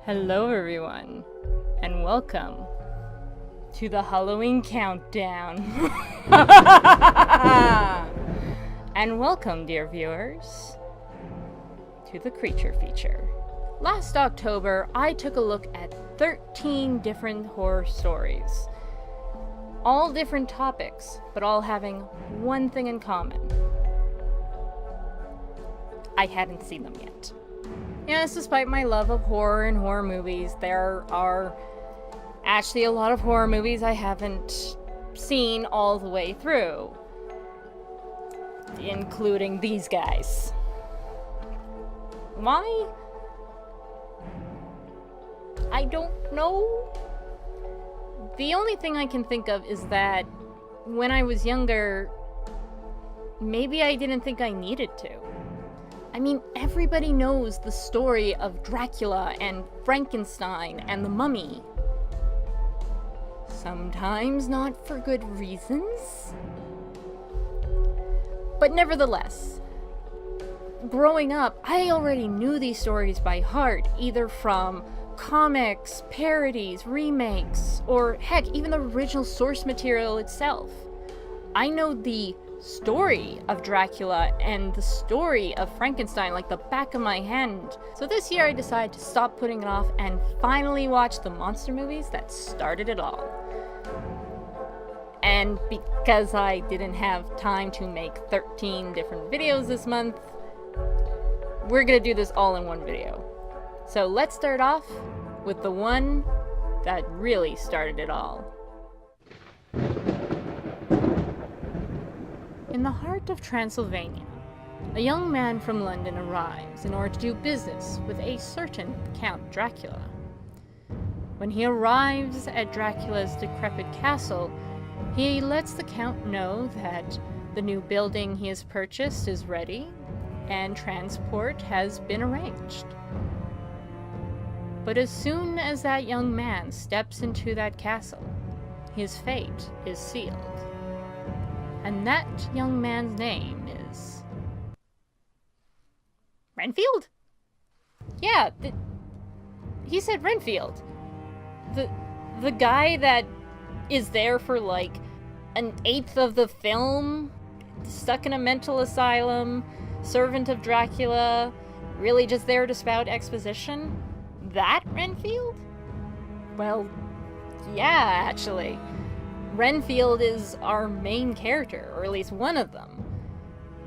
Hello everyone, and welcome to the Halloween countdown. And welcome, dear viewers, to the creature feature. Last October, I took a look at 13 different horror stories. All different topics, but all having one thing in common. I hadn't seen them yet. Yes, despite my love of horror and horror movies, there are actually a lot of horror movies I haven't seen all the way through. Including these guys. Why? I don't know. The only thing I can think of is that when I was younger, maybe I didn't think I needed to. I mean, everybody knows the story of Dracula and Frankenstein and the Mummy. Sometimes not for good reasons. But nevertheless, growing up, I already knew these stories by heart, either from comics, parodies, remakes, or heck, even the original source material itself. I know the story of Dracula and the story of Frankenstein like the back of my hand. So this year I decided to stop putting it off and finally watch the monster movies that started it all. And because I didn't have time to make 13 different videos this month, we're gonna do this all in one video. So let's start off with the one that really started it all. In the heart of Transylvania, a young man from London arrives in order to do business with a certain Count Dracula. When he arrives at Dracula's decrepit castle, he lets the Count know that the new building he has purchased is ready and transport has been arranged. But as soon as that young man steps into that castle, his fate is sealed. And that young man's name is Renfield? Yeah, he said Renfield. The guy that is there for like an eighth of the film, stuck in a mental asylum, servant of Dracula, really just there to spout exposition? That Renfield? Well, yeah, actually. Renfield is our main character, or at least one of them.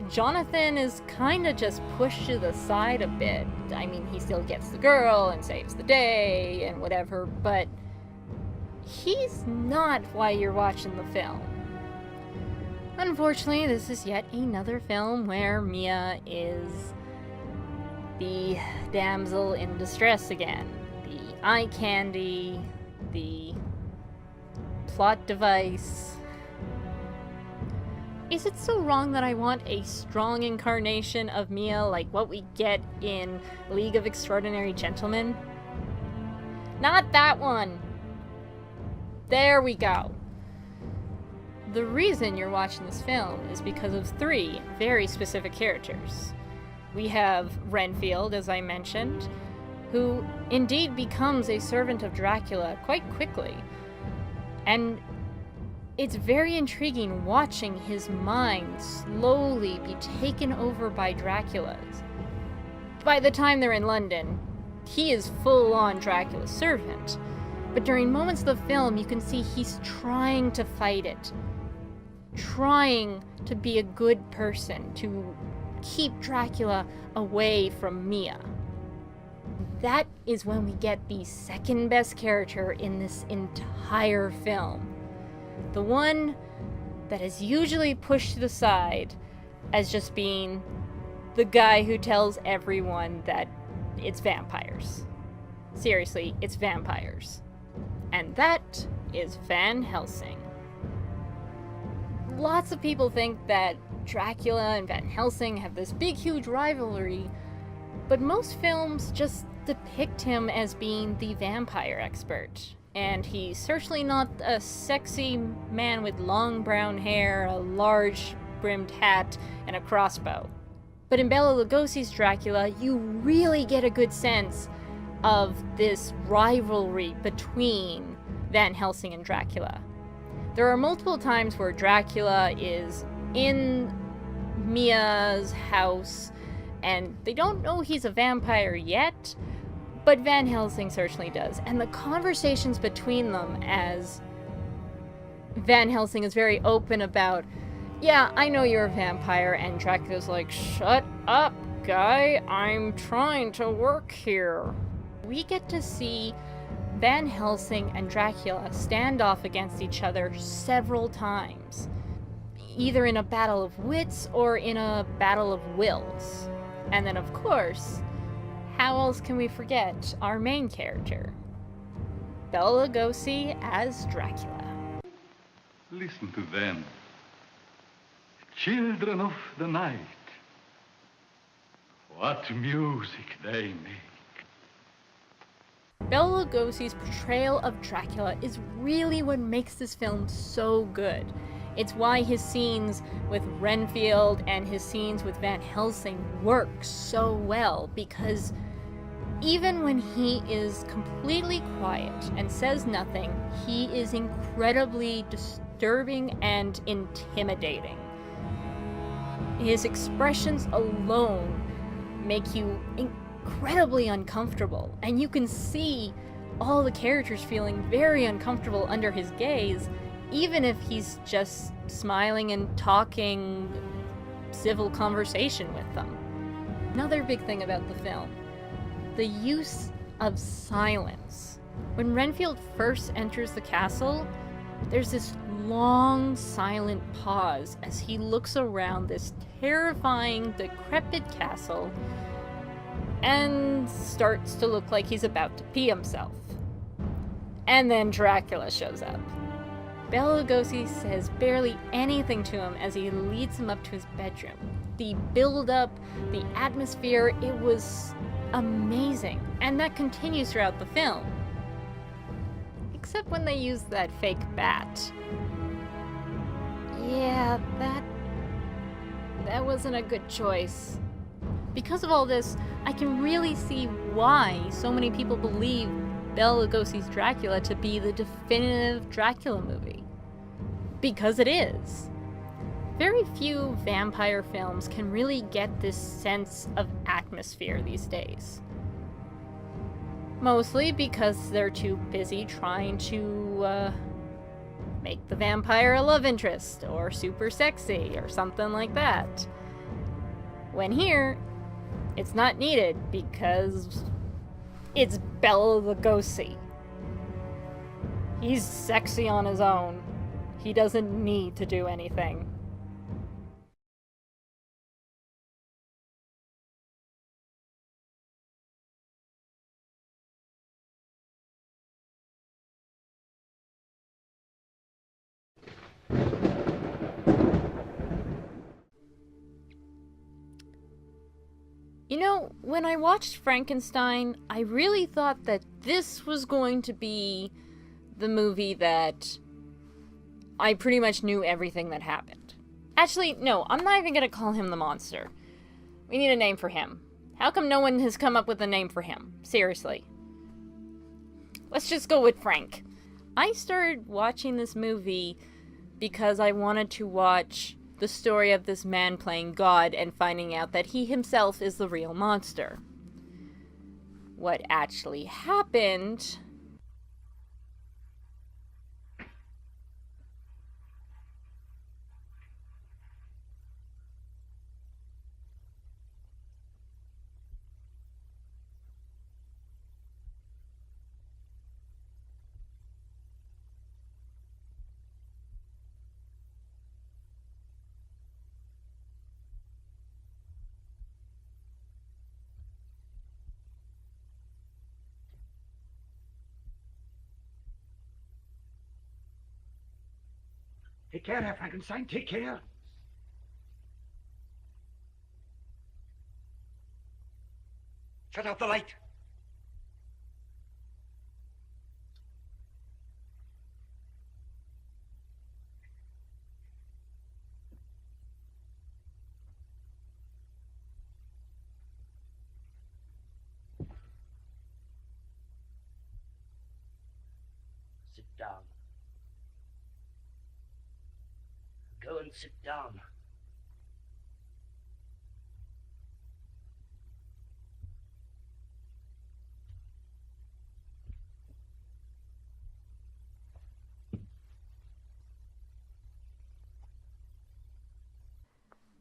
Jonathan is kinda just pushed to the side a bit. I mean, he still gets the girl and saves the day and whatever, but he's not why you're watching the film. Unfortunately, this is yet another film where Mia is the damsel in distress again. The eye candy, the plot device. Is it so wrong that I want a strong incarnation of Mia like what we get in League of Extraordinary Gentlemen? Not that one! There we go. The reason you're watching this film is because of three very specific characters. We have Renfield, as I mentioned, who indeed becomes a servant of Dracula quite quickly. And it's very intriguing watching his mind slowly be taken over by Dracula's. By the time they're in London, he is full-on Dracula's servant. But during moments of the film, you can see he's trying to fight it. Trying to be a good person, to keep Dracula away from Mia. That is when we get the second best character in this entire film. The one that is usually pushed to the side as just being the guy who tells everyone that it's vampires. Seriously, it's vampires. And that is Van Helsing. Lots of people think that Dracula and Van Helsing have this big, huge rivalry, but most films just depict him as being the vampire expert. And he's certainly not a sexy man with long brown hair, a large brimmed hat, and a crossbow. But in Bela Lugosi's Dracula, you really get a good sense of this rivalry between Van Helsing and Dracula. There are multiple times where Dracula is in Mia's house, and they don't know he's a vampire yet, but Van Helsing certainly does. And the conversations between them, as Van Helsing is very open about, yeah, I know you're a vampire, and Dracula's like, shut up, guy, I'm trying to work here. We get to see Van Helsing and Dracula stand off against each other several times, either in a battle of wits or in a battle of wills. And then, of course, how else can we forget our main character, Bela Lugosi as Dracula. Listen to them, children of the night. What music they make. Bela Lugosi's portrayal of Dracula is really what makes this film so good. It's why his scenes with Renfield and his scenes with Van Helsing work so well, because even when he is completely quiet and says nothing, he is incredibly disturbing and intimidating. His expressions alone make you incredibly uncomfortable, and you can see all the characters feeling very uncomfortable under his gaze, even if he's just smiling and talking civil conversation with them. Another big thing about the film, the use of silence. When Renfield first enters the castle, there's this long, silent pause as he looks around this terrifying, decrepit castle and starts to look like he's about to pee himself. And then Dracula shows up. Bela Lugosi says barely anything to him as he leads him up to his bedroom. The build-up, the atmosphere, it was amazing. And that continues throughout the film. Except when they use that fake bat. Yeah, that wasn't a good choice. Because of all this, I can really see why so many people believe Bela Lugosi's Dracula to be the definitive Dracula movie. Because it is. Very few vampire films can really get this sense of atmosphere these days. Mostly because they're too busy trying to make the vampire a love interest, or super sexy, or something like that. When here, it's not needed because it's Bela Lugosi. He's sexy on his own. He doesn't need to do anything. You know, when I watched Frankenstein, I really thought that this was going to be the movie that I pretty much knew everything that happened. Actually, no, I'm not even gonna call him the monster. We need a name for him. How come no one has come up with a name for him? Seriously. Let's just go with Frank. I started watching this movie because I wanted to watch the story of this man playing God and finding out that he himself is the real monster. What actually happened... Take care, Herr Frankenstein, take care. Shut out the light. down. Go and sit down.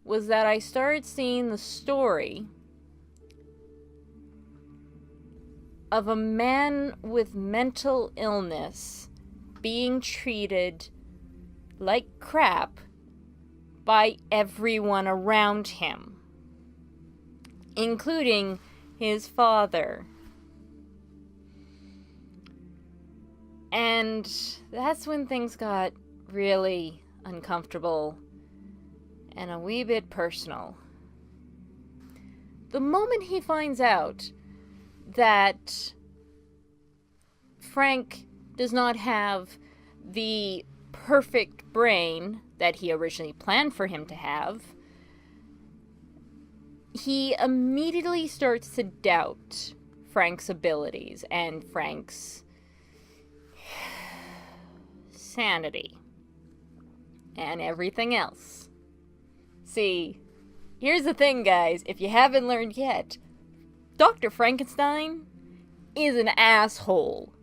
Was that I started seeing the story of a man with mental illness being treated like crap by everyone around him, including his father. And that's when things got really uncomfortable and a wee bit personal. The moment he finds out that Frank does not have the perfect brain that he originally planned for him to have, he immediately starts to doubt Frank's abilities and Frank's sanity and everything else. See, here's the thing, guys, if you haven't learned yet, Dr. Frankenstein is an asshole.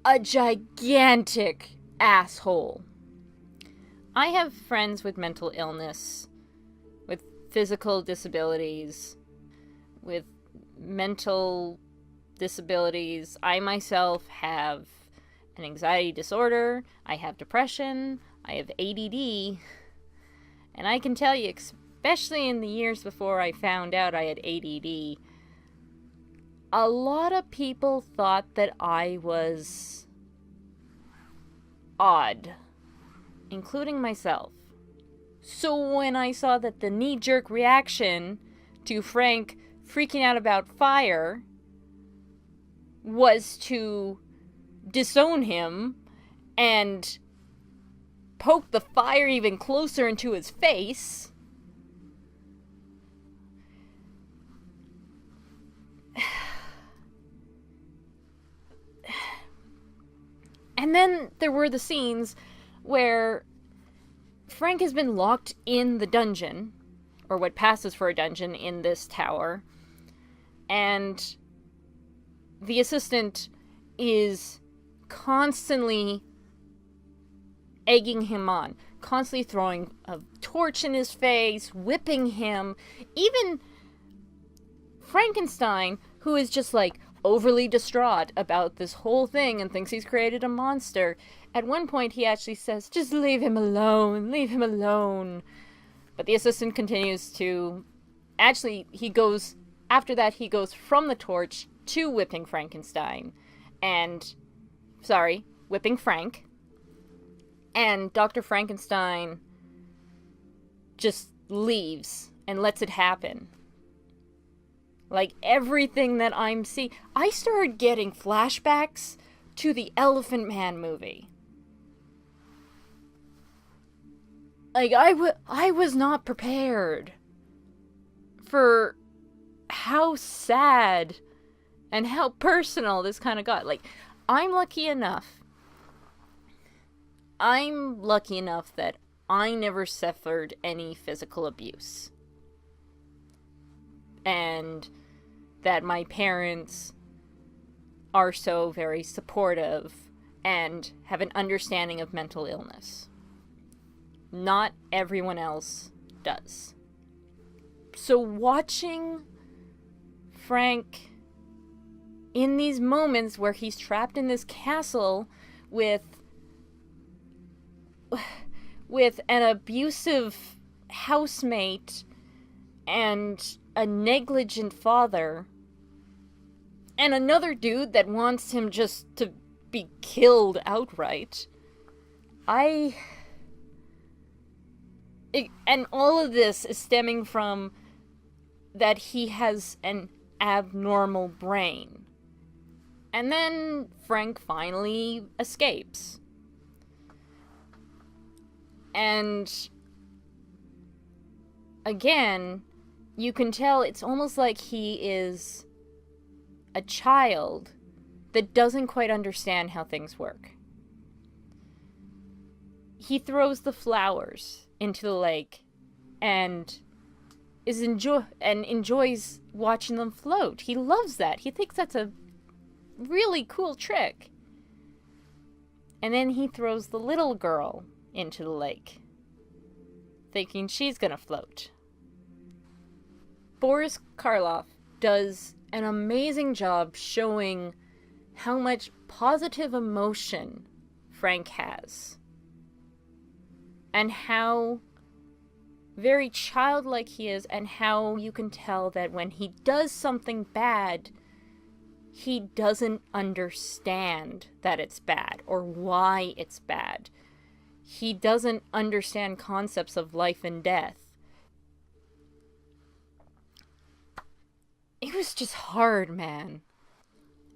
A gigantic asshole. I have friends with mental illness, with physical disabilities, with mental disabilities. I myself have an anxiety disorder, I have depression, I have ADD, and I can tell you, especially in the years before I found out I had ADD, a lot of people thought that I was odd, including myself. So when I saw that the knee-jerk reaction to Frank freaking out about fire was to disown him and poke the fire even closer into his face, and then there were the scenes where Frank has been locked in the dungeon, or what passes for a dungeon in this tower, and the assistant is constantly egging him on, constantly throwing a torch in his face, whipping him. Even Frankenstein, who is just like overly distraught about this whole thing and thinks he's created a monster, at one point he actually says, "Just leave him alone, leave him alone." But the assistant continues to, actually, after that he goes from the torch to whipping Frankenstein, whipping Frank. And Dr. Frankenstein just leaves and lets it happen. Like, everything that I'm seeing, I started getting flashbacks to the Elephant Man movie. Like, I was not prepared for how sad and how personal this kind of got. Like, I'm lucky enough that I never suffered any physical abuse. And that my parents are so very supportive and have an understanding of mental illness. Not everyone else does. So watching Frank in these moments where he's trapped in this castle with an abusive housemate and a negligent father and another dude that wants him just to be killed outright, and all of this is stemming from that he has an abnormal brain. And then Frank finally escapes. And again, you can tell it's almost like he is a child that doesn't quite understand how things work. he throws the flowers into the lake and enjoys watching them float. He loves that. He thinks that's a really cool trick. And then he throws the little girl into the lake, thinking she's gonna float. Boris Karloff does an amazing job showing how much positive emotion Frank has, and how very childlike he is, and how you can tell that when he does something bad, he doesn't understand that it's bad or why it's bad. He doesn't understand concepts of life and death. It was just hard, man.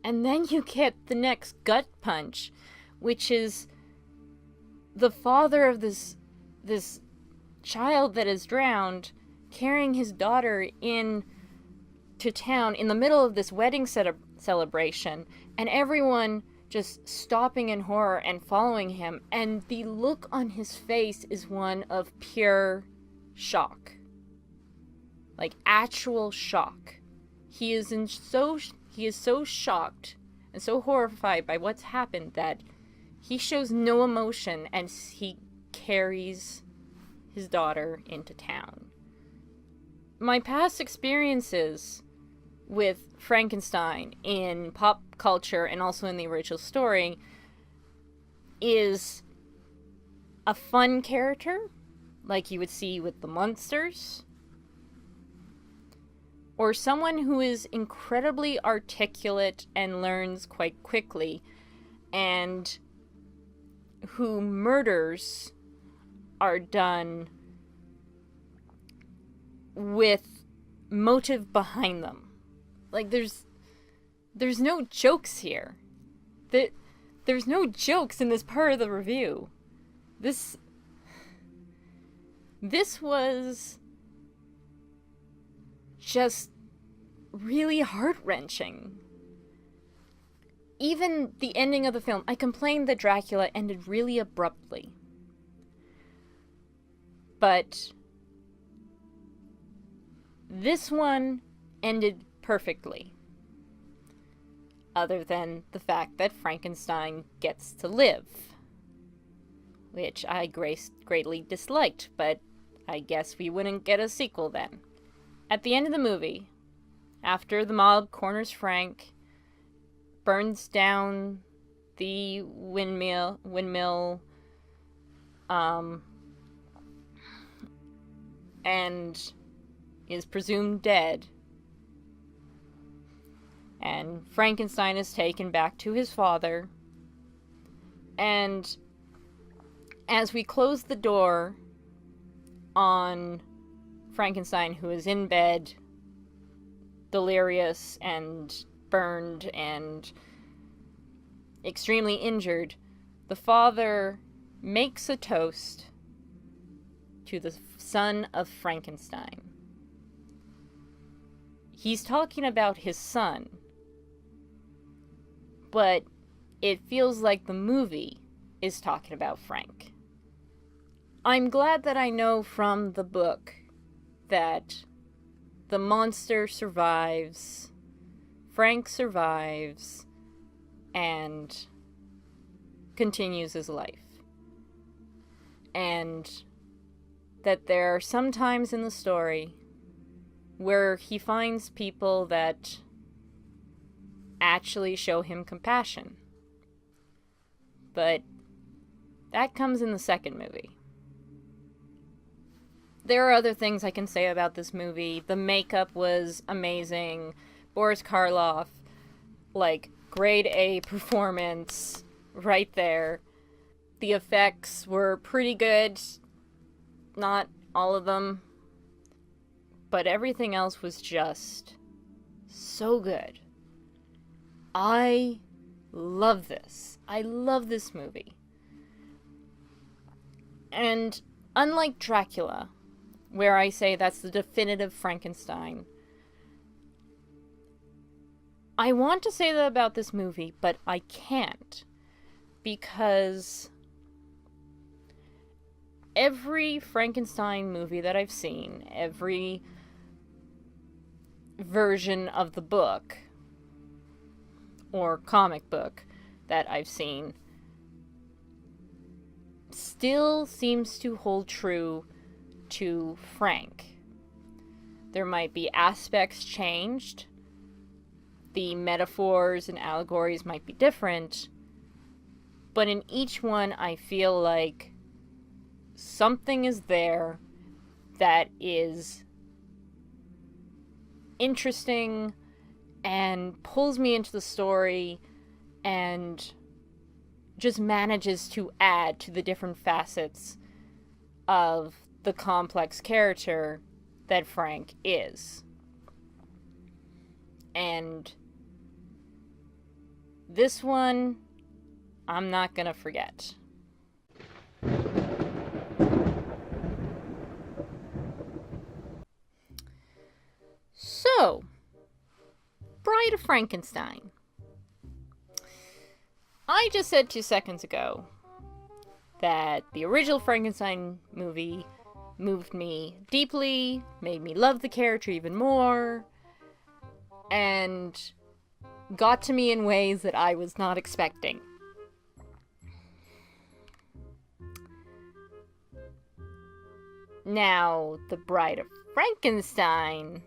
And then you get the next gut punch, which is the father of this child that is drowned carrying his daughter in to town in the middle of this wedding celebration, and everyone just stopping in horror and following him, and the look on his face is one of pure shock. Like, actual shock. He is so shocked and so horrified by what's happened that he shows no emotion, and he carries his daughter into town. My past experiences with Frankenstein in pop culture and also in the original story is a fun character, like you would see with the monsters, or someone who is incredibly articulate and learns quite quickly, and who murders are done with motive behind them. Like, there's no jokes here. There's no jokes in this part of the review. This was just really heart-wrenching. Even the ending of the film, I complained that Dracula ended really abruptly. But this one ended perfectly. Other than the fact that Frankenstein gets to live. Which I greatly disliked, but I guess we wouldn't get a sequel then. At the end of the movie, after the mob corners Frank, burns down the windmill, and is presumed dead, and Frankenstein is taken back to his father, and as we close the door on Frankenstein, who is in bed, delirious and burned and extremely injured, the father makes a toast to the son of Frankenstein. He's talking about his son, but it feels like the movie is talking about Frank. I'm glad that I know from the book that the monster survives, Frank survives, and continues his life. And that there are some times in the story where he finds people that actually show him compassion. But that comes in the second movie. There are other things I can say about this movie. The makeup was amazing. Boris Karloff, like, grade A performance right there. The effects were pretty good. Not all of them. But everything else was just so good. I love this. I love this movie. And unlike Dracula, where I say that's the definitive Frankenstein, I want to say that about this movie, but I can't. Because every Frankenstein movie that I've seen, every version of the book or comic book that I've seen still seems to hold true to Frank. There might be aspects changed, the metaphors and allegories might be different, but in each one I feel like something is there that is interesting and pulls me into the story and just manages to add to the different facets of the complex character that Frank is. And this one, I'm not gonna forget. So, Bride of Frankenstein. I just said 2 seconds ago that the original Frankenstein movie moved me deeply, made me love the character even more, and got to me in ways that I was not expecting. Now, the Bride of Frankenstein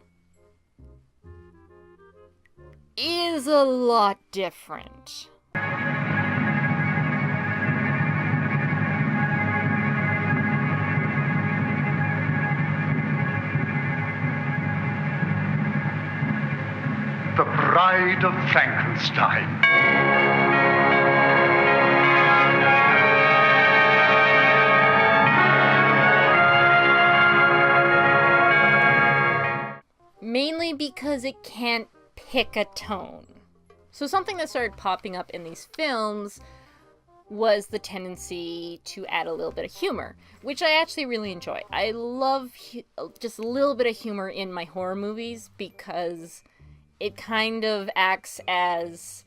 is a lot different. The Bride of Frankenstein. Mainly because it can't pick a tone. So something that started popping up in these films was the tendency to add a little bit of humor, which I actually really enjoy. I love just a little bit of humor in my horror movies because it kind of acts as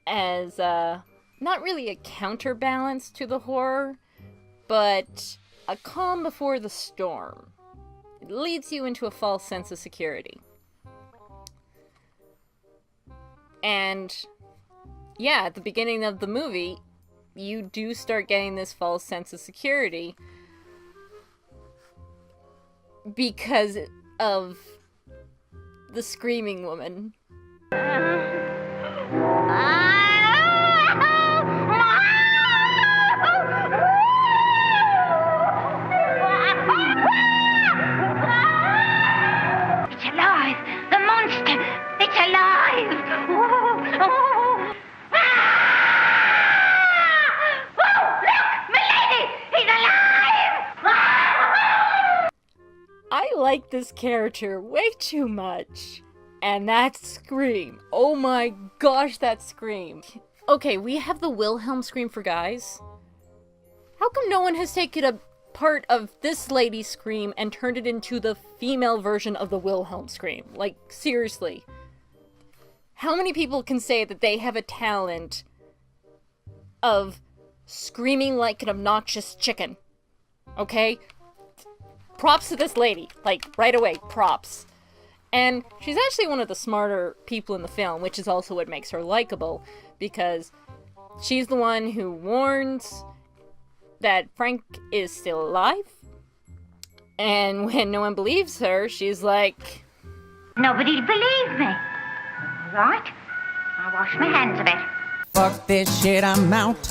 not really a counterbalance to the horror, but a calm before the storm. It leads you into a false sense of security. And yeah, at the beginning of the movie, you do start getting this false sense of security because of the screaming woman. It's alive! The monster! It's alive! I like this character way too much. And that scream. Oh my gosh, that scream. Okay, we have the Wilhelm scream for guys. How come no one has taken a part of this lady's scream and turned it into the female version of the Wilhelm scream? Like, seriously. How many people can say that they have a talent of screaming like an obnoxious chicken? Okay? Props to this lady. Like, right away, props. And she's actually one of the smarter people in the film, which is also what makes her likable, because she's the one who warns that Frank is still alive. And when no one believes her, she's like, Nobody believed me. Right? I'll wash my hands of it. Fuck this shit, I'm out.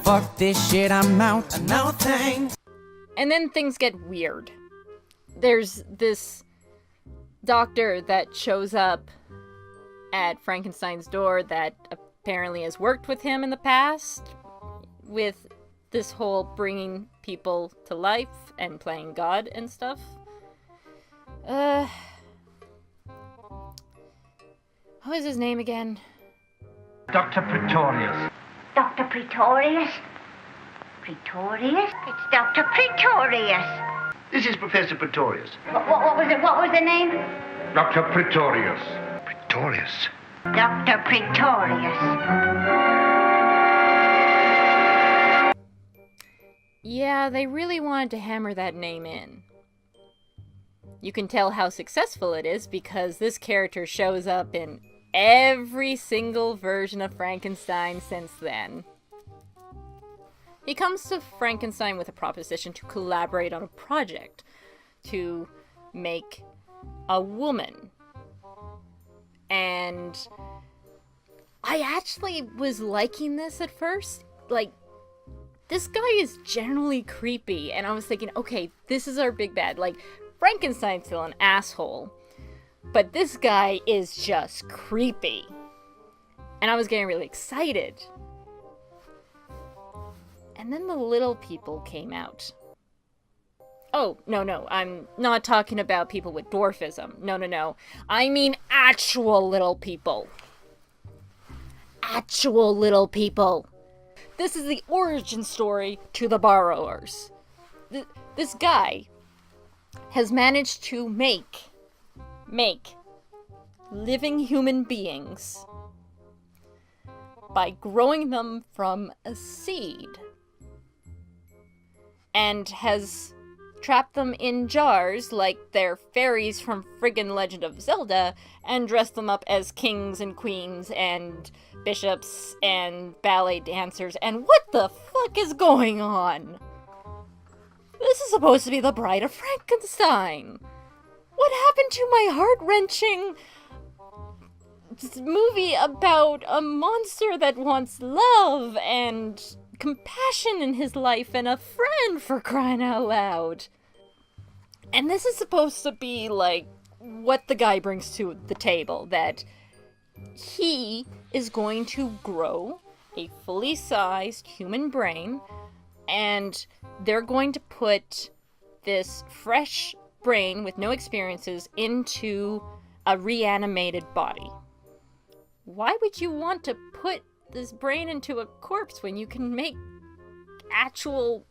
Fuck this shit, I'm out. No thanks. And then things get weird. There's this doctor that shows up at Frankenstein's door that apparently has worked with him in the past with this whole bringing people to life and playing God and stuff. What was his name again? Dr. Pretorius. Dr. Pretorius? Pretorius? It's Dr. Pretorius. This is Professor Pretorius. What was it? What was the name? Dr. Pretorius. Pretorius? Dr. Pretorius. Yeah, they really wanted to hammer that name in. You can tell how successful it is because this character shows up in every single version of Frankenstein since then. He comes to Frankenstein with a proposition to collaborate on a project to make a woman. And I actually was liking this at first. Like, this guy is generally creepy, and I was thinking, okay, this is our big bad. Like, Frankenstein's still an asshole, but this guy is just creepy. And I was getting really excited. And then the little people came out. Oh, no, I'm not talking about people with dwarfism. No. I mean actual little people. Actual little people. This is the origin story to the borrowers. This guy has managed to make living human beings by growing them from a seed, and has trapped them in jars like they're fairies from friggin' Legend of Zelda, and dressed them up as kings and queens and bishops and ballet dancers, and what the fuck is going on? This is supposed to be the Bride of Frankenstein. What happened to my heart-wrenching movie about a monster that wants love and compassion in his life and a friend, for crying out loud? And this is supposed to be, like, what the guy brings to the table, that he is going to grow a fully sized human brain, and they're going to put this fresh brain with no experiences into a reanimated body. Why would you want to put this brain into a corpse when you can make actual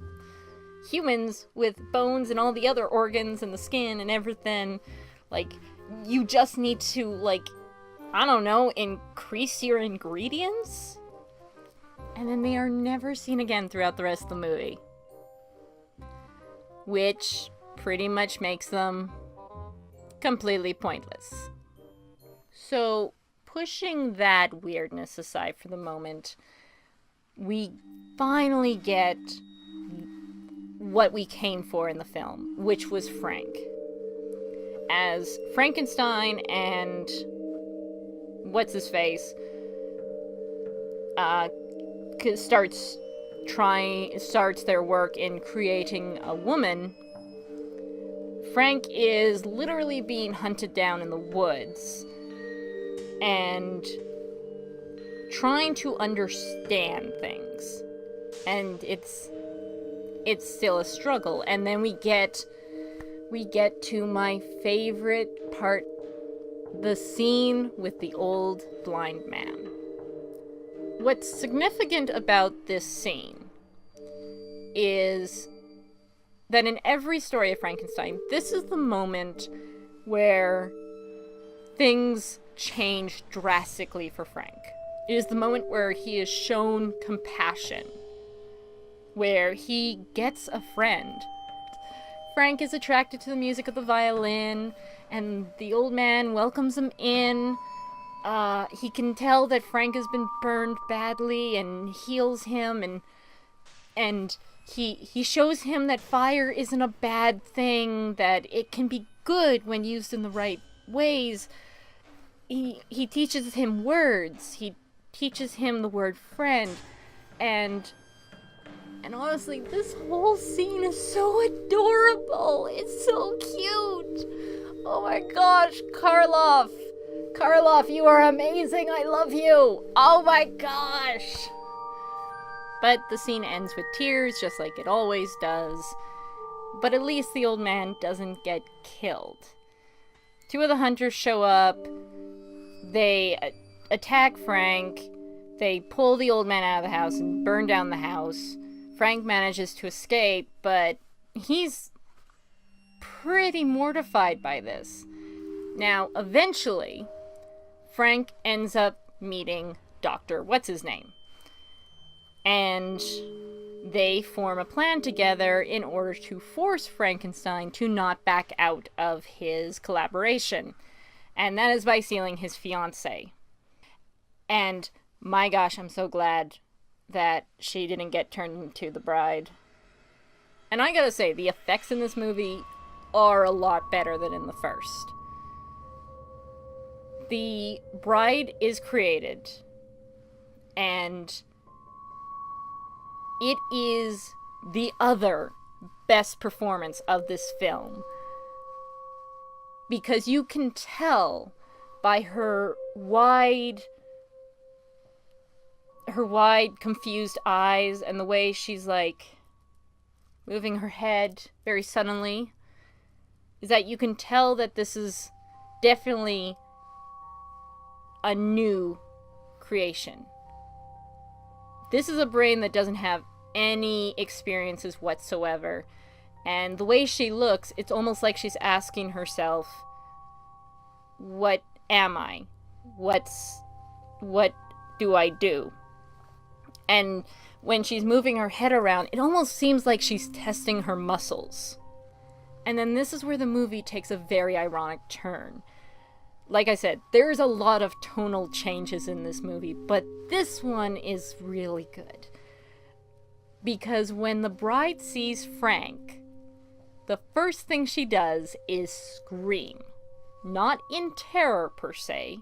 humans with bones and all the other organs and the skin and everything? Like, you just need to, like, I don't know, increase your ingredients? And then they are never seen again throughout the rest of the movie. Which pretty much makes them completely pointless. So, pushing that weirdness aside for the moment, we finally get what we came for in the film, which was Frank. As Frankenstein and what's-his-face starts their work in creating a woman, Frank is literally being hunted down in the woods and trying to understand things. And it's still a struggle. And then we get to my favorite part, the scene with the old blind man. What's significant about this scene is that in every story of Frankenstein, this is the moment where things change drastically for Frank. It is the moment where he is shown compassion, where he gets a friend. Frank is attracted to the music of the violin, and the old man welcomes him in. He can tell that Frank has been burned badly and heals him, and he shows him that fire isn't a bad thing, that it can be good when used in the right ways. He teaches him words. He teaches him the word friend, and honestly, this whole scene is so adorable. It's so cute. Oh my gosh, Karloff, you are amazing. I love you. Oh my gosh. But the scene ends with tears, just like it always does. But at least the old man doesn't get killed. Two of the hunters show up. They attack Frank. They pull the old man out of the house and burn down the house. Frank manages to escape, but he's pretty mortified by this. Now, eventually, Frank ends up meeting Dr. What's-His-Name. And they form a plan together in order to force Frankenstein to not back out of his collaboration. And that is by stealing his fiancée. And my gosh, I'm so glad that she didn't get turned into the bride. And I gotta say, the effects in this movie are a lot better than in the first. The bride is created, and it is the other best performance of this film. Because you can tell by her wide, confused eyes and the way she's like moving her head very suddenly, is that you can tell that this is definitely a new creation. This is a brain that doesn't have any experiences whatsoever. And the way she looks, it's almost like she's asking herself, what am I? What do I do? And when she's moving her head around, it almost seems like she's testing her muscles. And then this is where the movie takes a very ironic turn. Like I said, there's a lot of tonal changes in this movie, but this one is really good. Because when the bride sees Frank, the first thing she does is scream. Not in terror per se.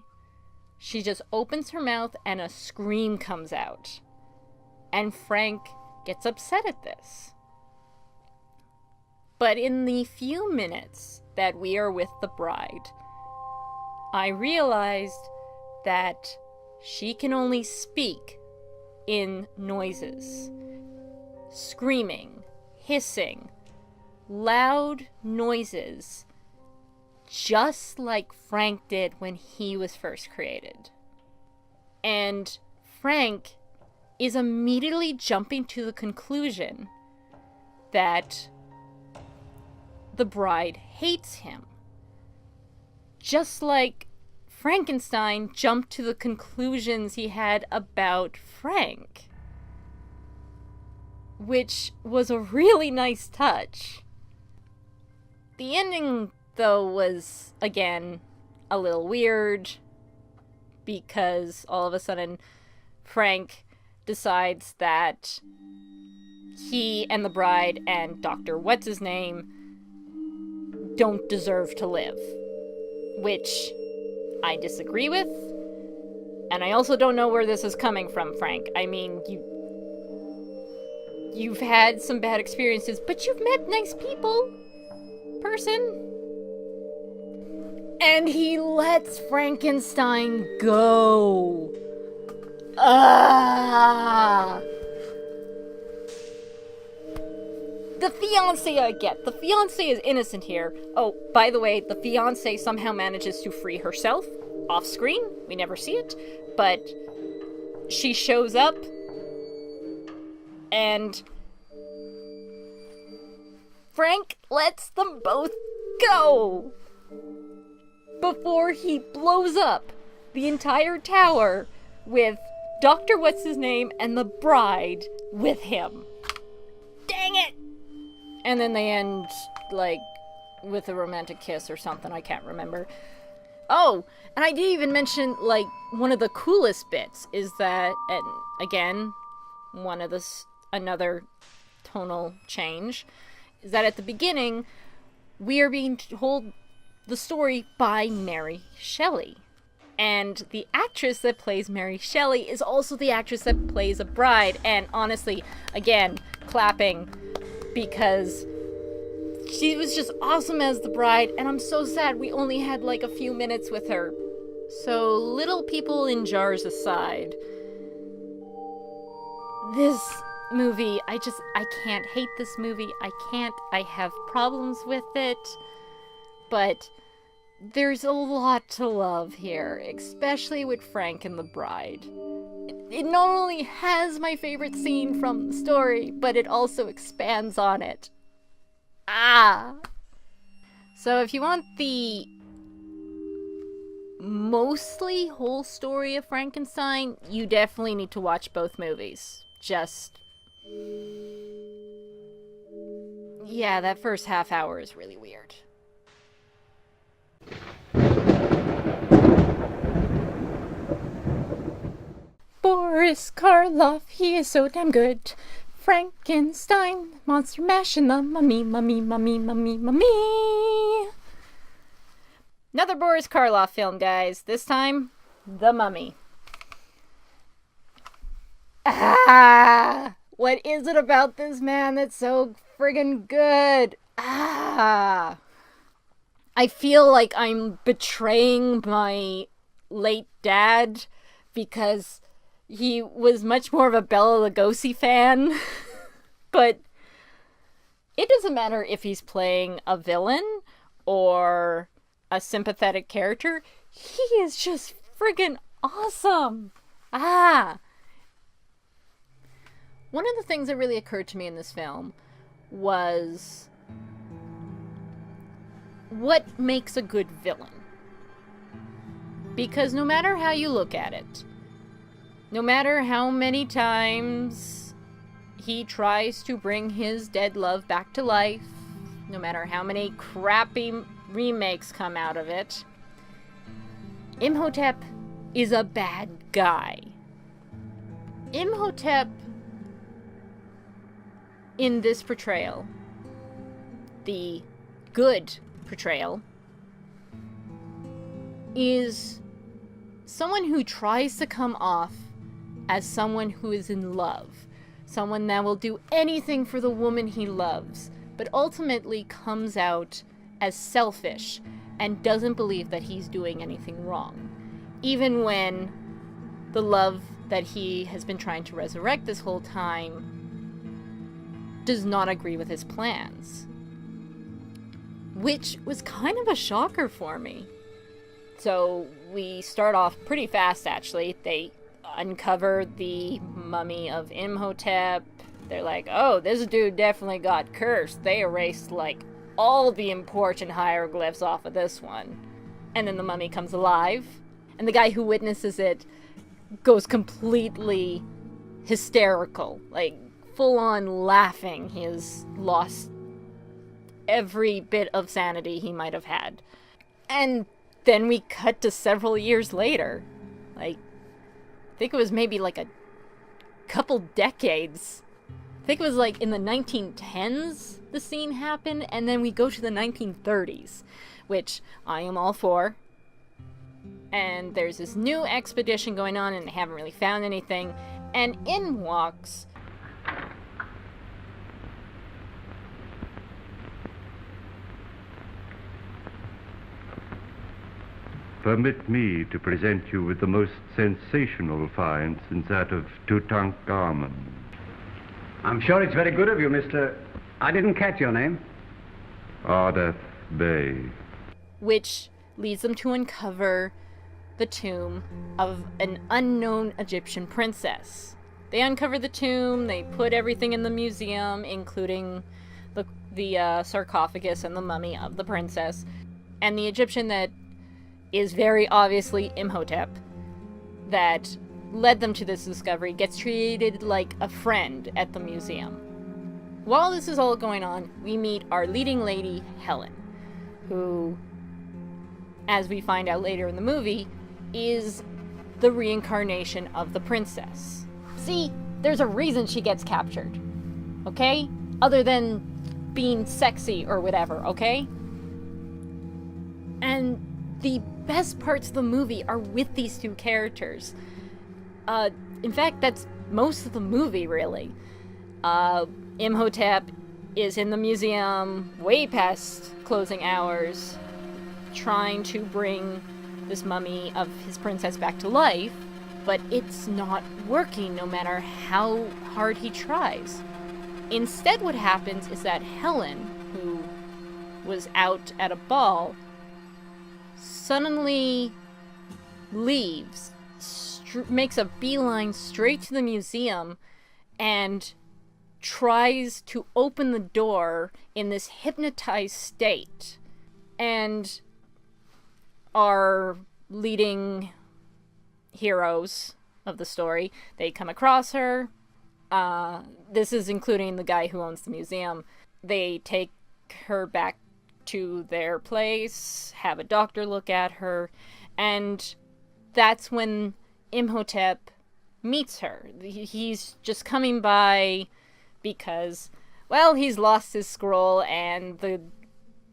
She just opens her mouth and a scream comes out. And Frank gets upset at this. But in the few minutes that we are with the bride, I realized that she can only speak in noises. Screaming, hissing, loud noises, just like Frank did when he was first created. And Frank is immediately jumping to the conclusion that the bride hates him. Just like Frankenstein jumped to the conclusions he had about Frank. Which was a really nice touch. The ending, though, was, again, a little weird. Because all of a sudden, Frank decides that he and the bride and Dr. What's-His-Name don't deserve to live. Which I disagree with. And I also don't know where this is coming from, Frank. I mean, you've had some bad experiences, but you've met nice people. Person. And he lets Frankenstein go. The fiancé I get. The fiancé is innocent here. Oh, by the way, the fiancé somehow manages to free herself off screen. We never see it. But she shows up and Frank lets them both go before he blows up the entire tower with Dr. What's-His-Name and the bride with him. Dang it! And then they end, like, with a romantic kiss or something. I can't remember. Oh, and I didn't even mention, like, one of the coolest bits is that, and again, another tonal change, is that at the beginning, we are being told the story by Mary Shelley. And the actress that plays Mary Shelley is also the actress that plays a bride. And honestly, again, clapping, because she was just awesome as the bride, and I'm so sad we only had like a few minutes with her. So, little people in jars aside, this movie, I can't hate this movie. I have problems with it, but there's a lot to love here, especially with Frank and the bride. It not only has my favorite scene from the story, but it also expands on it. So if you want the mostly whole story of Frankenstein, you definitely need to watch both movies. Just yeah, that first half hour is really weird. Boris Karloff, he is so damn good. Frankenstein, Monster Mash, and the Mummy, Mummy, Mummy, Mummy, Mummy. Another Boris Karloff film, guys. This time, The Mummy. Ah! What is it about this man that's so friggin' good? Ah! I feel like I'm betraying my late dad because he was much more of a Bela Lugosi fan. But it doesn't matter if he's playing a villain or a sympathetic character. He is just friggin' awesome. Ah! One of the things that really occurred to me in this film was what makes a good villain. Because no matter how you look at it, no matter how many times he tries to bring his dead love back to life, no matter how many crappy remakes come out of it, Imhotep is a bad guy. Imhotep, in this portrayal, the good portrayal, is someone who tries to come off as someone who is in love, someone that will do anything for the woman he loves, but ultimately comes out as selfish and doesn't believe that he's doing anything wrong, even when the love that he has been trying to resurrect this whole time does not agree with his plans. Which was kind of a shocker for me. So we start off pretty fast, actually. They uncover the mummy of Imhotep. They're like, oh, this dude definitely got cursed. They erased, like, all the important hieroglyphs off of this one. And then the mummy comes alive. And the guy who witnesses it goes completely hysterical. Like, full-on laughing. He has lost every bit of sanity he might have had. And then we cut to several years later. Like, I think it was maybe like a couple decades. I think it was like in the 1910s the scene happened, and then we go to the 1930s, which I am all for. And there's this new expedition going on, and they haven't really found anything. And in walks Permit me to present you with the most sensational find since that of Tutankhamun. I'm sure it's very good of you, Mr. I didn't catch your name. Ardeth Bay. which leads them to uncover the tomb of an unknown Egyptian princess. They uncover the tomb, they put everything in the museum, including the sarcophagus and the mummy of the princess. And the Egyptian that is very obviously Imhotep, that led them to this discovery, gets treated like a friend at the museum. While this is all going on, we meet our leading lady, Helen, who, as we find out later in the movie, is the reincarnation of the princess. See, there's a reason she gets captured, okay? Other than being sexy or whatever, okay? And the best parts of the movie are with these two characters. In fact, that's most of the movie, really. Imhotep is in the museum way past closing hours, trying to bring this mummy of his princess back to life, but it's not working no matter how hard he tries. Instead, what happens is that Helen, who was out at a ball, suddenly leaves, makes a beeline straight to the museum, and tries to open the door in this hypnotized state. And our leading heroes of the story, they come across her. This is including the guy who owns the museum. They take her back to their place, have a doctor look at her, and that's when Imhotep meets her. He's just coming by because, well, he's lost his scroll, and the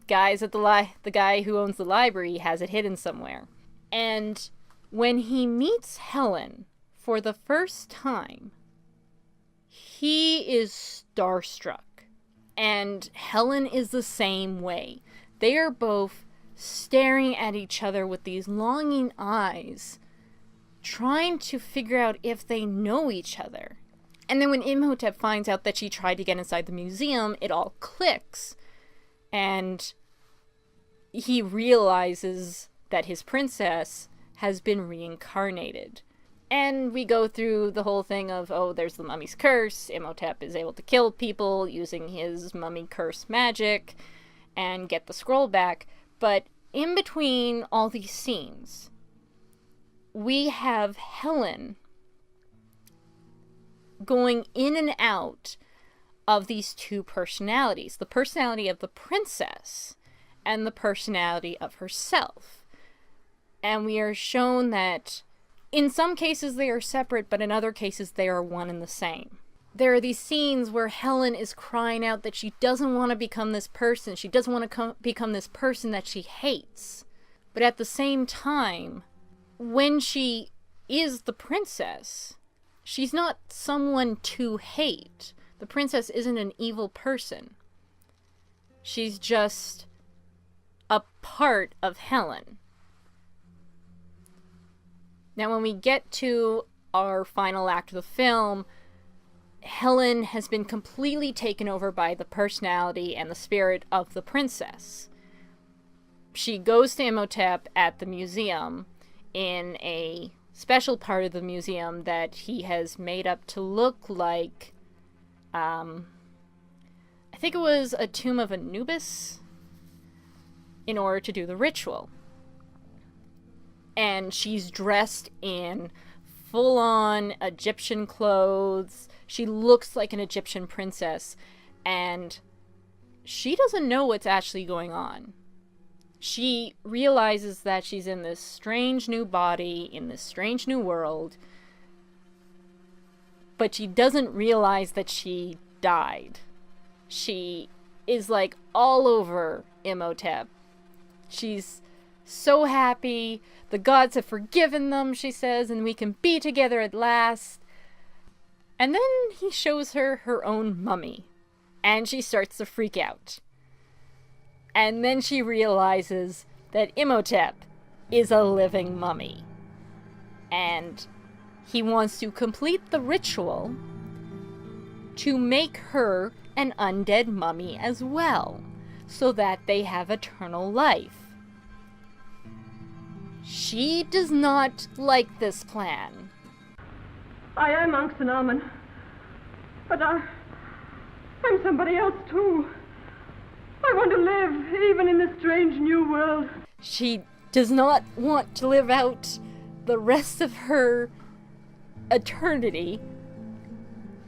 guys at the guy who owns the library has it hidden somewhere. And when he meets Helen for the first time, he is starstruck. And Helen is the same way. They are both staring at each other with these longing eyes, trying to figure out if they know each other. And then when Imhotep finds out that she tried to get inside the museum, it all clicks. And he realizes that his princess has been reincarnated. And we go through the whole thing of, oh, there's the mummy's curse. Imhotep is able to kill people using his mummy curse magic and get the scroll back. But in between all these scenes, we have Helen going in and out of these two personalities. The personality of the princess and the personality of herself. And we are shown that in some cases they are separate, but in other cases they are one and the same. There are these scenes where Helen is crying out that she doesn't want to become this person. She doesn't want to become this person that she hates. But at the same time, when she is the princess, she's not someone to hate. The princess isn't an evil person. She's just a part of Helen. Now, when we get to our final act of the film, Helen has been completely taken over by the personality and the spirit of the princess. She goes to Imhotep at the museum in a special part of the museum that he has made up to look like, I think it was a tomb of Anubis, in order to do the ritual. And she's dressed in full-on Egyptian clothes. She looks like an Egyptian princess. And she doesn't know what's actually going on. She realizes that she's in this strange new body, in this strange new world. But she doesn't realize that she died. She is like all over Imhotep. She's so happy. The gods have forgiven them, she says, and we can be together at last. And then he shows her her own mummy, and she starts to freak out. And then she realizes that Imhotep is a living mummy. And he wants to complete the ritual to make her an undead mummy as well, so that they have eternal life. She does not like this plan. I am Anxanaman, but I'm somebody else too. I want to live, even in this strange new world. She does not want to live out the rest of her eternity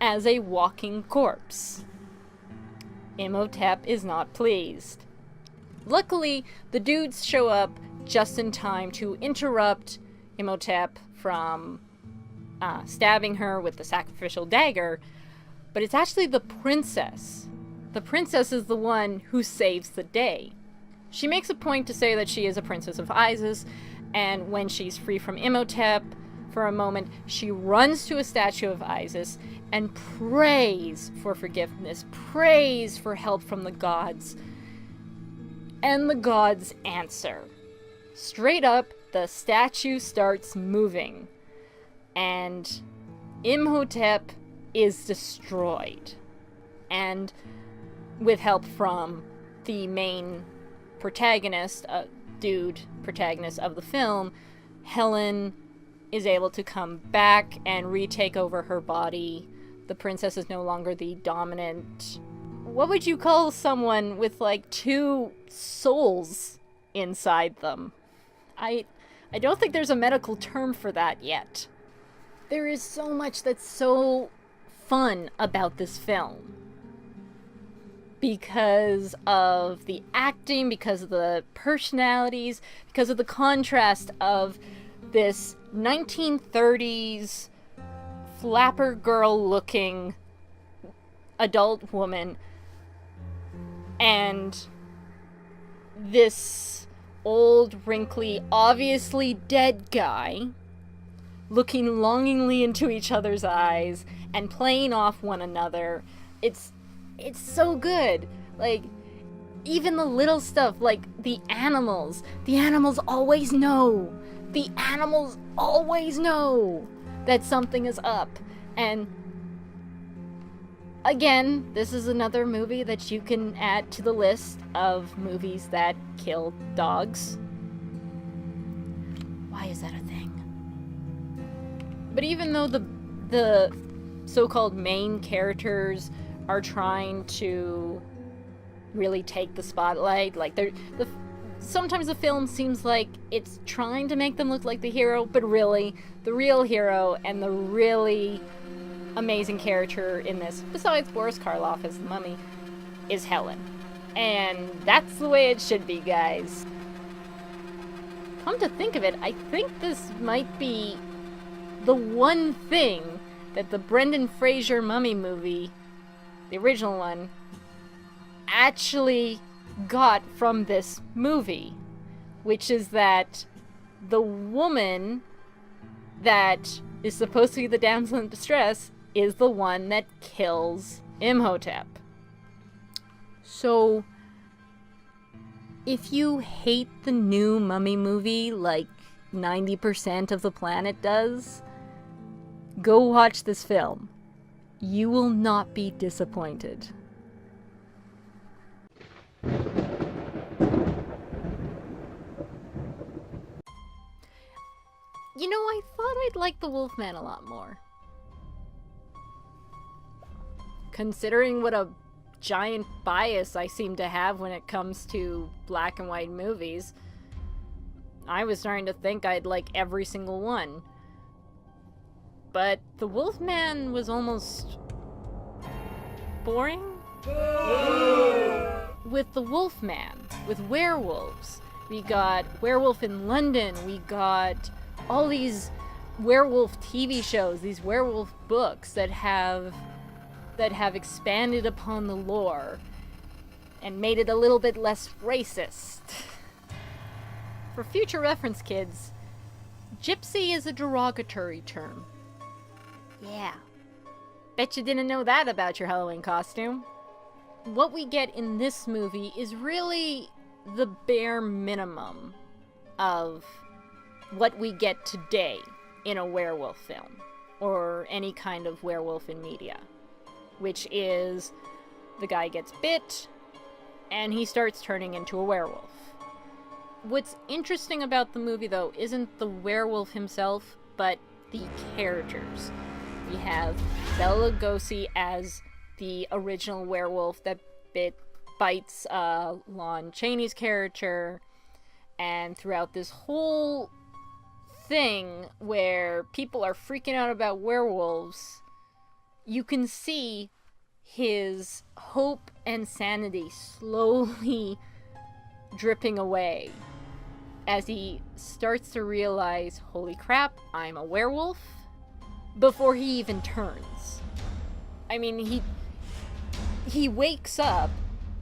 as a walking corpse. Imhotep is not pleased. Luckily, the dudes show up just in time to interrupt Imhotep from stabbing her with the sacrificial dagger, but it's actually the princess. The princess is the one who saves the day. She makes a point to say that she is a princess of Isis, and when she's free from Imhotep for a moment, she runs to a statue of Isis and prays for forgiveness, prays for help from the gods. And the gods answer. Straight up, the statue starts moving, and Imhotep is destroyed. And with help from the main protagonist, protagonist of the film, Helen is able to come back and retake over her body. The princess is no longer the dominant... What would you call someone with, like, two souls inside them? I don't think there's a medical term for that yet. There is so much that's so fun about this film. because of the acting, because of the personalities, because of the contrast of this 1930s flapper girl looking adult woman and this old, wrinkly, obviously dead guy looking longingly into each other's eyes and playing off one another. It's so good. Like, even the little stuff, like the animals always know. The animals always know that something is up. And again, this is another movie that you can add to the list of movies that kill dogs. Why is that a thing? But even though the so-called main characters are trying to really take the spotlight, like sometimes the film seems like it's trying to make them look like the hero, but really, the real hero and the really amazing character in this, besides Boris Karloff as the mummy, is Helen. And that's the way it should be, guys. Come to think of it, I think this might be the one thing that the Brendan Fraser mummy movie, the original one, actually got from this movie, which is that the woman that is supposed to be the damsel in distress is the one that kills Imhotep. So, if you hate the new Mummy movie like 90% of the planet does, go watch this film. You will not be disappointed. You know, I thought I'd like the Wolfman a lot more. Considering what a giant bias I seem to have when it comes to black and white movies, I was starting to think I'd like every single one. But the Wolfman was almost boring? With the Wolfman, with werewolves. We got Werewolf in London, we got all these werewolf TV shows, these werewolf books that have expanded upon the lore and made it a little bit less racist. For future reference, kids, gypsy is a derogatory term. Yeah. Bet you didn't know that about your Halloween costume. What we get in this movie is really the bare minimum of what we get today in a werewolf film, or any kind of werewolf in media, which is the guy gets bit and he starts turning into a werewolf. What's interesting about the movie, though, isn't the werewolf himself, but the characters. We have Bela Lugosi as the original werewolf that bites Lon Chaney's character, and throughout this whole thing where people are freaking out about werewolves, you can see his hope and sanity slowly dripping away as he starts to realize, holy crap, I'm a werewolf, before he even turns. I mean, he wakes up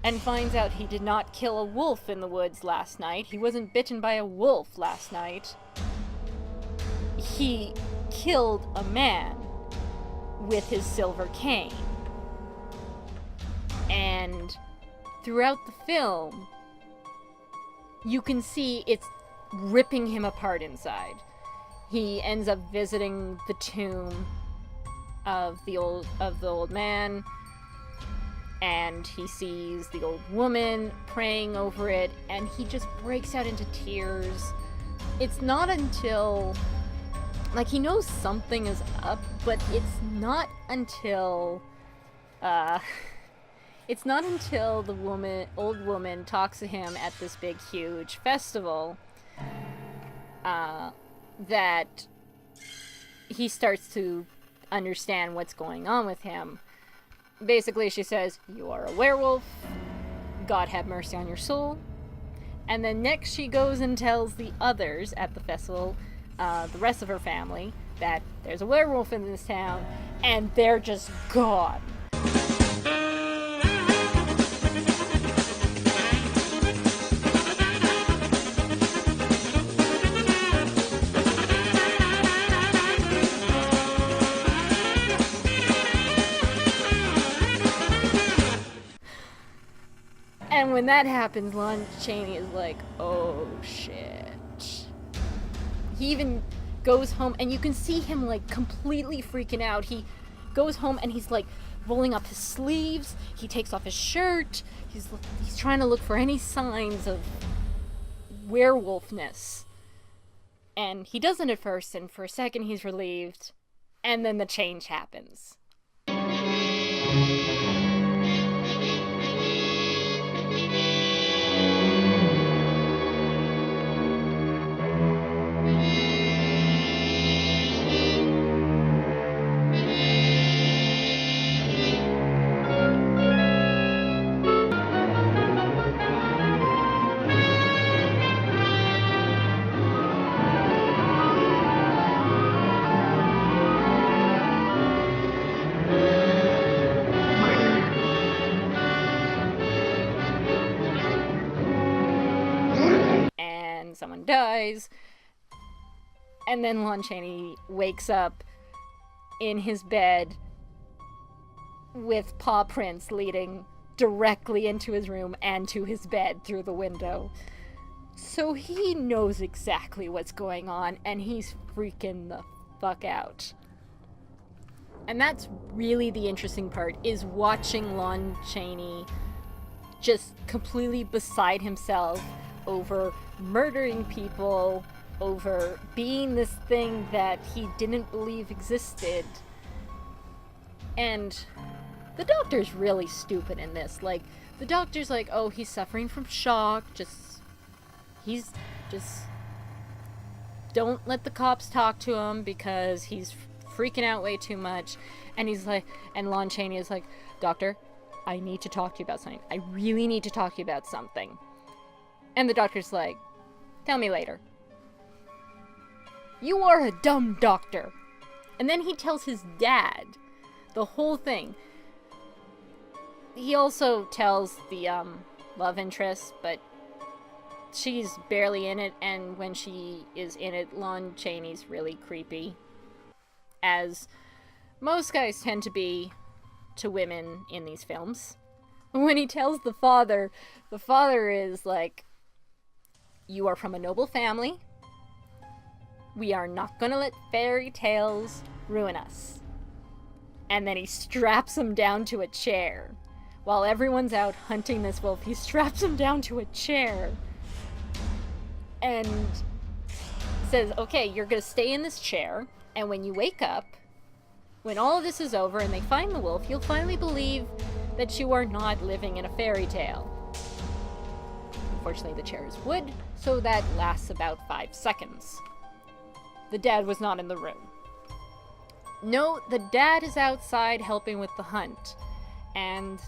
and finds out he did not kill a wolf in the woods last night. He wasn't bitten by a wolf last night. He killed a man with his silver cane. And throughout the film, you can see it's ripping him apart inside. He ends up visiting the tomb of the old man, and he sees the old woman praying over it, and he just breaks out into tears. It's not until, like, he knows something is up, but it's not until the old woman talks to him at this big huge festival that he starts to understand what's going on with him. Basically, she says, "You are a werewolf. God have mercy on your soul." And then next she goes and tells the others at the festival, the rest of her family, that there's a werewolf in this town, and they're just gone. And when that happens, Lon Chaney is like, oh shit. He even goes home, and you can see him like completely freaking out. He goes home and he's like rolling up his sleeves. He takes off his shirt. He's trying to look for any signs of werewolfness. And he doesn't at first, and for a second he's relieved. And then the change happens. Someone dies, and then Lon Chaney wakes up in his bed with paw prints leading directly into his room and to his bed through the window. So he knows exactly what's going on, and he's freaking the fuck out. And that's really the interesting part, is watching Lon Chaney just completely beside himself over murdering people, over being this thing that he didn't believe existed. And the doctor's really stupid in this. Like, the doctor's like, oh, he's suffering from shock, he's just don't let the cops talk to him because he's freaking out way too much. And he's like, and Lon Chaney is like, doctor, I need to talk to you about something. I really need to talk to you about something. And the doctor's like, tell me later. You are a dumb doctor. And then he tells his dad the whole thing. He also tells the love interest, but she's barely in it, and when she is in it, Lon Chaney's really creepy. As most guys tend to be to women in these films. When he tells the father is like, you are from a noble family. We are not gonna let fairy tales ruin us. And then he straps him down to a chair. While everyone's out hunting this wolf, he straps him down to a chair. And says, okay, you're gonna stay in this chair, and when you wake up, when all of this is over and they find the wolf, you'll finally believe that you are not living in a fairy tale. Unfortunately, the chair is wood, so that lasts about 5 seconds. The dad was not in the room. No, the dad is outside helping with the hunt, and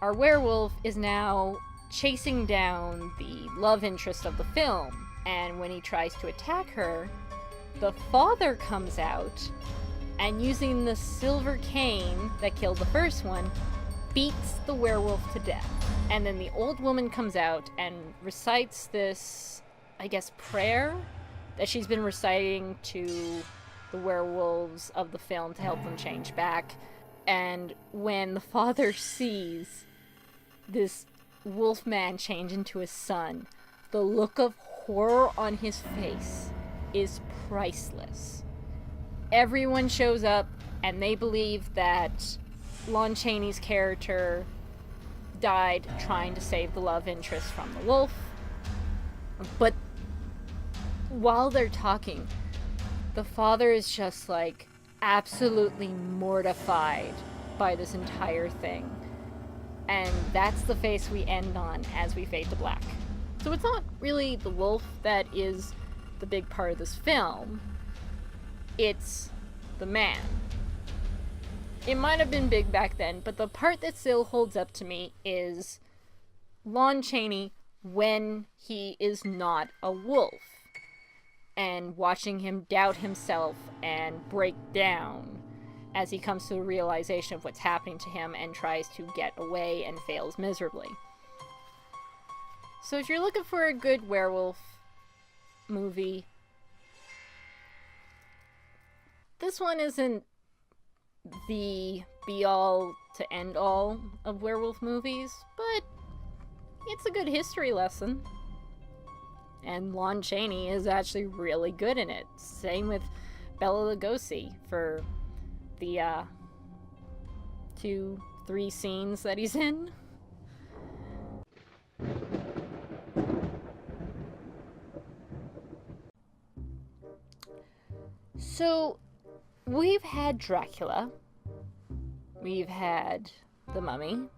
our werewolf is now chasing down the love interest of the film, and when he tries to attack her, the father comes out, and using the silver cane that killed the first one, beats the werewolf to death. And then the old woman comes out and recites this, I guess, prayer that she's been reciting to the werewolves of the film to help them change back. And when the father sees this wolf man change into his son, the look of horror on his face is priceless. Everyone shows up, and they believe that Lon Chaney's character died trying to save the love interest from the wolf. But while they're talking, the father is just like absolutely mortified by this entire thing. And that's the face we end on as we fade to black. So it's not really the wolf that is the big part of this film. It's the man. It might have been big back then, but the part that still holds up to me is Lon Chaney when he is not a wolf. And watching him doubt himself and break down as he comes to the realization of what's happening to him and tries to get away and fails miserably. So if you're looking for a good werewolf movie, this one isn't the be-all to end-all of werewolf movies, but it's a good history lesson. And Lon Chaney is actually really good in it. Same with Bela Lugosi for the 2-3 scenes that he's in. So, we've had Dracula. We've had the Mummy,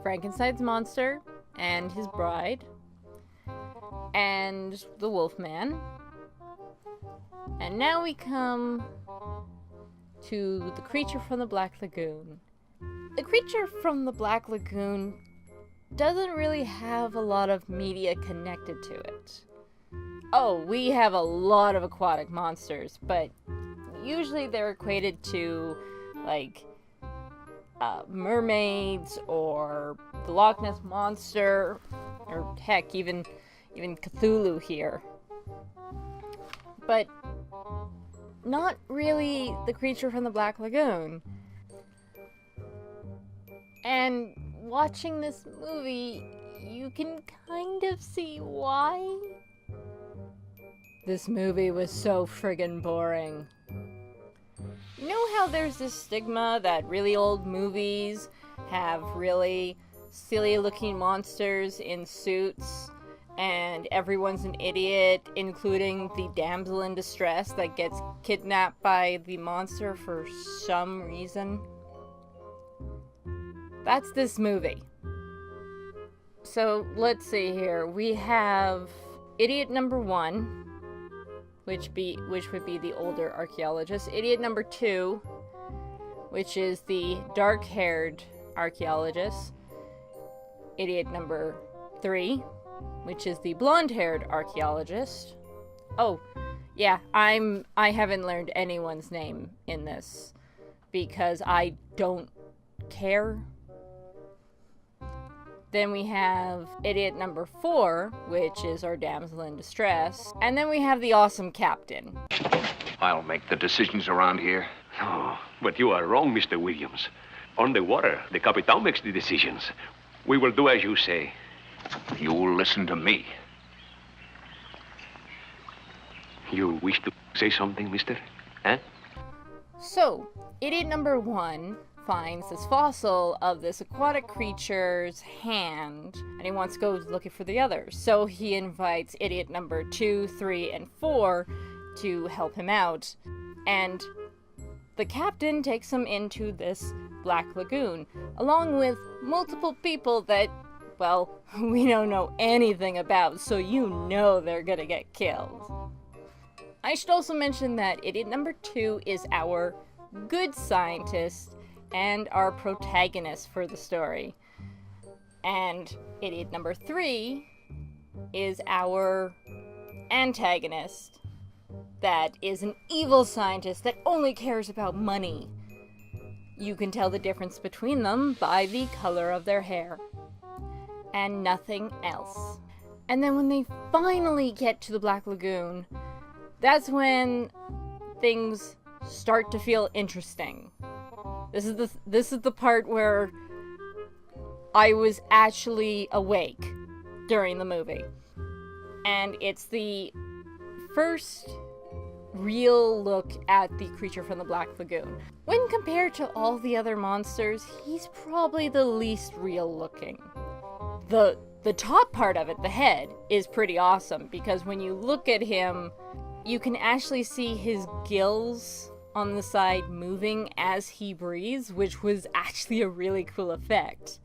Frankenstein's monster and his bride, and the Wolfman. And now we come to the creature from the Black Lagoon. The creature from the Black Lagoon doesn't really have a lot of media connected to it. Oh, we have a lot of aquatic monsters, but usually they're equated to, like, mermaids or the Loch Ness Monster, or heck, even Cthulhu here. But not really the creature from the Black Lagoon. And watching this movie, you can kind of see why. This movie was so friggin' boring. You know how there's this stigma that really old movies have really silly looking monsters in suits and everyone's an idiot, including the damsel in distress that gets kidnapped by the monster for some reason? That's this movie. So let's see here. We have idiot number 1, which would be the older archaeologist. Idiot number 2, which is the dark-haired archaeologist. Idiot number 3, which is the blonde-haired archaeologist. Oh, yeah, I haven't learned anyone's name in this because I don't care. Then we have idiot number 4, which is our damsel in distress. And then we have the awesome captain. I'll make the decisions around here. No, but you are wrong, Mr. Williams. On the water, the Capitan makes the decisions. We will do as you say. You'll listen to me. You wish to say something, mister? Huh? So, idiot number 1 finds this fossil of this aquatic creature's hand, and he wants to go looking for the others. So he invites idiot number 2, 3, and 4 to help him out. And the captain takes him into this Black Lagoon, along with multiple people that, well, we don't know anything about, so you know they're gonna get killed. I should also mention that idiot number 2 is our good scientist and our protagonist for the story. And idiot number 3 is our antagonist that is an evil scientist that only cares about money. You can tell the difference between them by the color of their hair. And nothing else. And then when they finally get to the Black Lagoon, that's when things start to feel interesting. This is the part where I was actually awake during the movie. And it's the first real look at the creature from the Black Lagoon. When compared to all the other monsters, he's probably the least real looking. The top part of it, the head, is pretty awesome because when you look at him, you can actually see his gills on the side moving as he breathes, which was actually a really cool effect.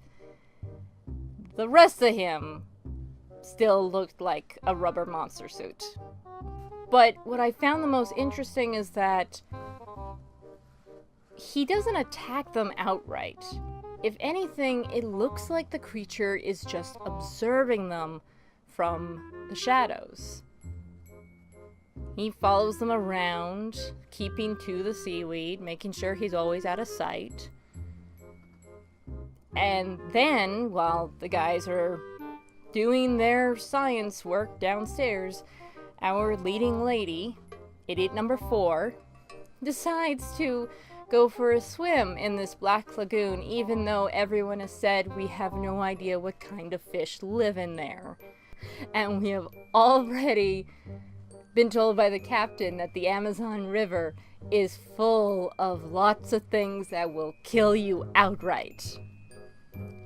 The rest of him still looked like a rubber monster suit. But what I found the most interesting is that he doesn't attack them outright. If anything, it looks like the creature is just observing them from the shadows. He follows them around, keeping to the seaweed, making sure he's always out of sight. And then, while the guys are doing their science work downstairs, our leading lady, idiot number 4, decides to go for a swim in this black lagoon, even though everyone has said we have no idea what kind of fish live in there. And we have already been told by the captain that the Amazon River is full of lots of things that will kill you outright.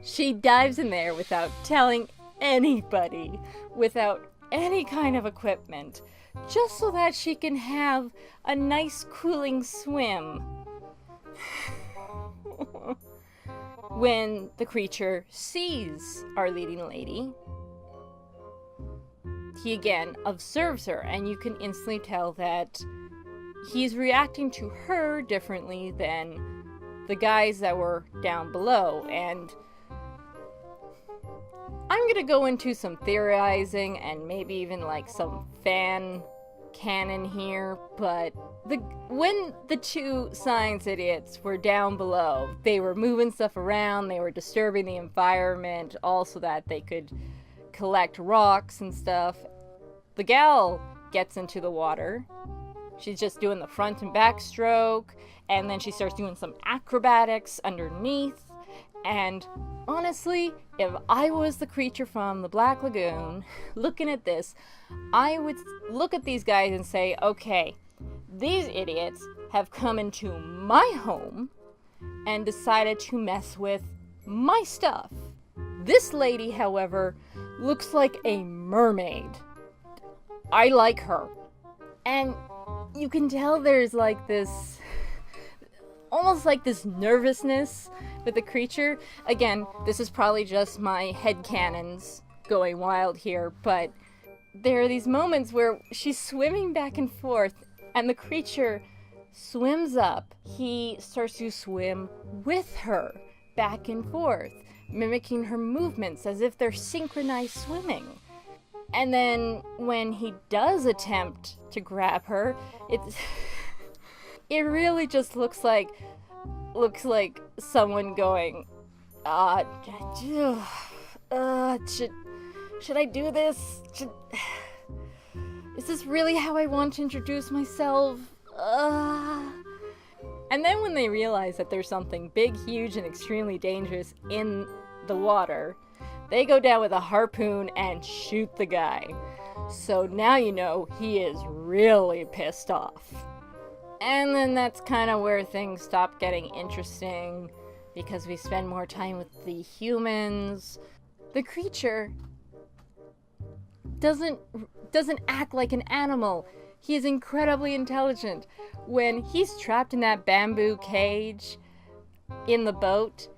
She dives in there without telling anybody, without any kind of equipment, just so that she can have a nice cooling swim. When the creature sees our leading lady, he again observes her, and you can instantly tell that he's reacting to her differently than the guys that were down below. And I'm gonna go into some theorizing and maybe even like some fan canon here, but when the 2 science idiots were down below, they were moving stuff around, they were disturbing the environment, all so that they could collect rocks and stuff. The gal gets into the water. She's just doing the front and back stroke, and then she starts doing some acrobatics underneath. And honestly, if I was the creature from the Black Lagoon looking at this, I would look at these guys and say, okay, these idiots have come into my home and decided to mess with my stuff. This lady, however, looks like a mermaid. I like her. And you can tell there's like this, almost like this nervousness with the creature. Again, this is probably just my headcanons going wild here, but there are these moments where she's swimming back and forth and the creature swims up. He starts to swim with her back and forth, mimicking her movements as if they're synchronized swimming. And then when he does attempt to grab her, it really just looks like someone going, should I do this? Is this really how I want to introduce myself? And then when they realize that there's something big, huge, and extremely dangerous in the water, they go down with a harpoon and shoot the guy. So now you know he is really pissed off. And then that's kind of where things stop getting interesting, because we spend more time with the humans. The creature doesn't act like an animal. He is incredibly intelligent. When he's trapped in that bamboo cage in the boat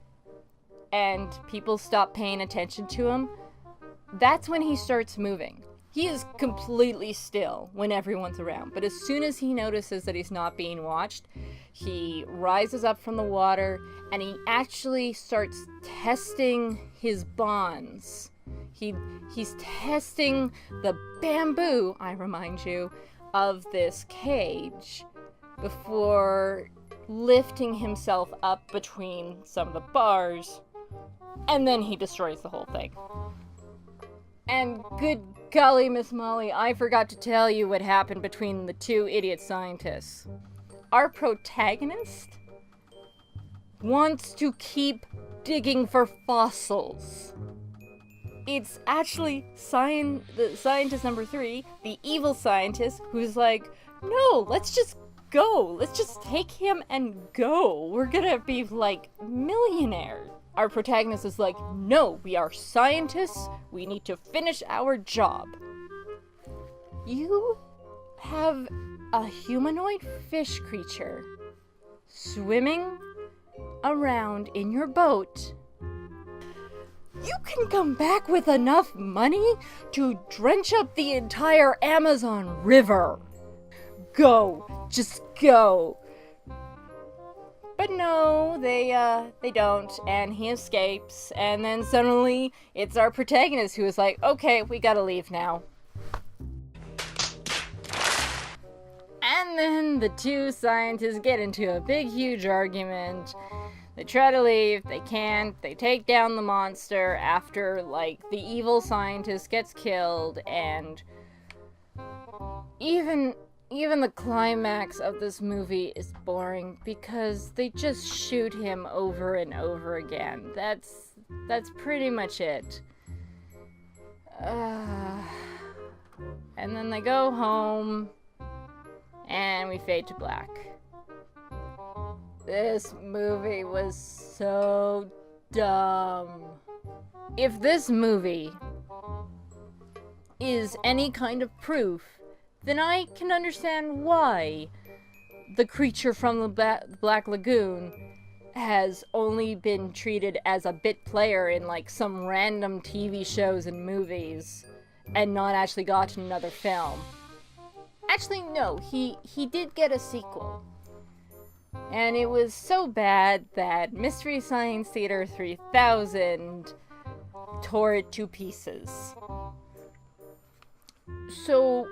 and people stop paying attention to him, that's when he starts moving. He is completely still when everyone's around, but as soon as he notices that he's not being watched, he rises up from the water and he actually starts testing his bonds. He's testing the bamboo, I remind you, of this cage before lifting himself up between some of the bars, and then he destroys the whole thing. And good golly, Miss Molly, I forgot to tell you what happened between the 2 idiot scientists. Our protagonist wants to keep digging for fossils. It's actually the scientist number 3, the evil scientist, who's like, no, let's just go. Let's just take him and go. We're gonna be like millionaires. Our protagonist is like, no, we are scientists. We need to finish our job. You have a humanoid fish creature swimming around in your boat. You can come back with enough money to drench up the entire Amazon River. Go. Just go. But But no, they don't, and he escapes, and then suddenly it's our protagonist who is like, okay, we gotta leave now. And then the two scientists get into a big, huge argument. They try to leave, they can't, they take down the monster after, like, the evil scientist gets killed, and even the climax of this movie is boring because they just shoot him over and over again. That's pretty much it. And then they go home, and we fade to black. This movie was so dumb. If this movie is any kind of proof, then I can understand why the creature from the Black Lagoon has only been treated as a bit player in like some random TV shows and movies and not actually gotten another film. Actually, no, he did get a sequel. And it was so bad that Mystery Science Theater 3000 tore it to pieces. So,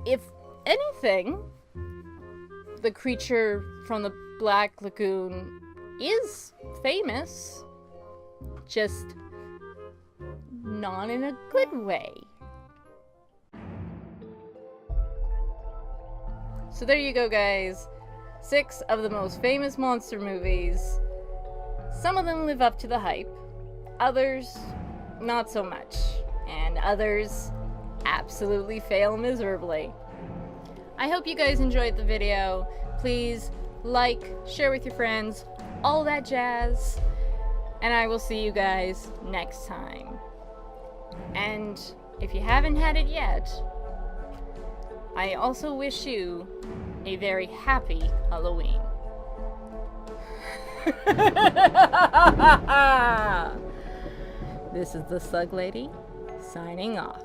if anything, the creature from the Black Lagoon is famous, just not in a good way. So there you go, guys. 6 of the most famous monster movies. Some of them live up to the hype, others not so much, and others absolutely fail miserably. I hope you guys enjoyed the video. Please like, share with your friends, all that jazz, and I will see you guys next time. And if you haven't had it yet, I also wish you a very happy Halloween. This is the Slug Lady, signing off.